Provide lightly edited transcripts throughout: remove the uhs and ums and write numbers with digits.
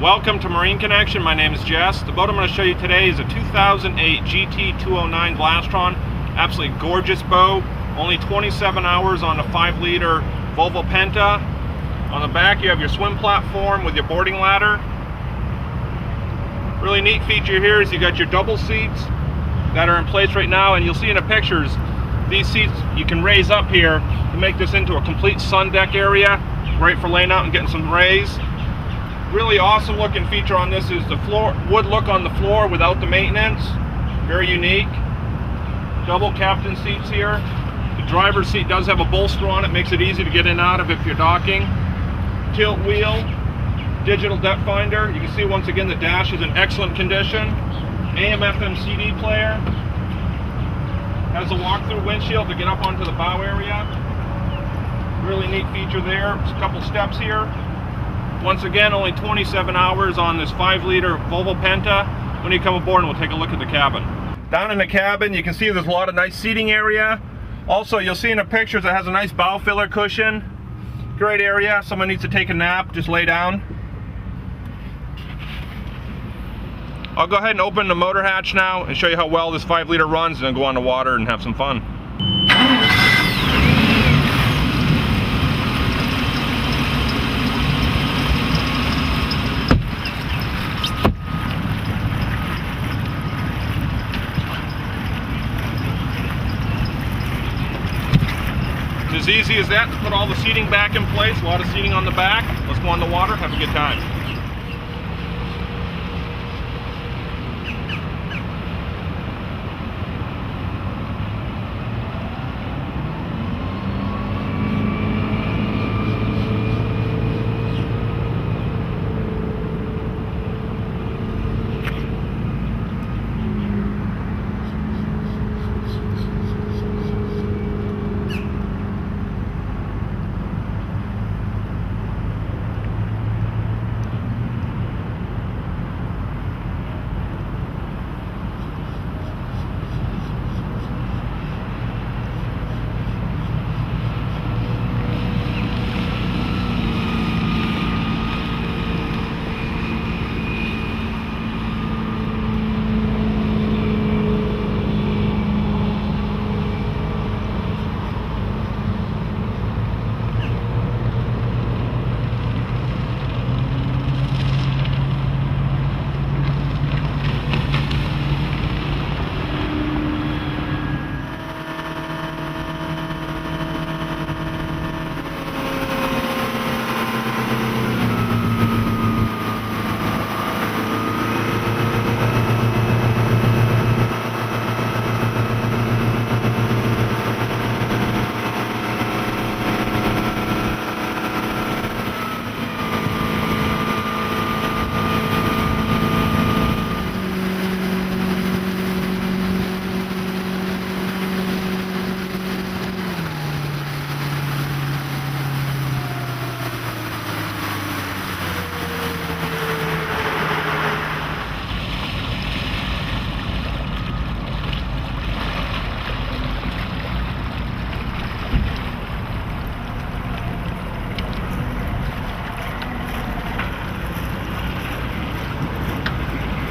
Welcome to Marine Connection. My name is Jess. The boat I'm going to show you today is a 2008 GT209 Glastron. Absolutely gorgeous boat. Only 27 hours on a 5-liter Volvo Penta. On the back you have your swim platform with your boarding ladder. Really neat feature here is you got your double seats that are in place right now, and you'll see in the pictures these seats you can raise up here to make this into a complete sun deck area. Great for laying out and getting some rays. Really awesome looking feature on this is the floor wood look on the floor without the maintenance. Very unique. Double captain seats here. The driver's seat does have a bolster on it, makes it easy to get in and out of if you're docking. Tilt wheel, digital depth finder. You can see once again the dash is in excellent condition. AM/FM CD player. Has a walk-through windshield to get up onto the bow area. Really neat feature there. There's a couple steps here. Once again, only 27 hours on this 5-liter Volvo Penta. When you come aboard, we'll take a look at the cabin. Down in the cabin, you can see there's a lot of nice seating area. Also, you'll see in the pictures it has a nice bow filler cushion. Great area. Someone needs to take a nap, just lay down. I'll go ahead and open the motor hatch now and show you how well this 5-liter runs, and then go on the water and have some fun. As easy as that to put all the seating back in place. A lot of seating on the back. Let's go on the water, have a good time.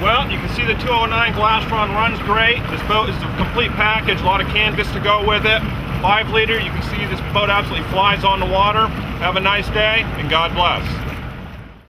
Well, you can see the 209 Glastron runs great. This boat is a complete package, a lot of canvas to go with it. 5-liter, you can see this boat absolutely flies on the water. Have a nice day, and God bless.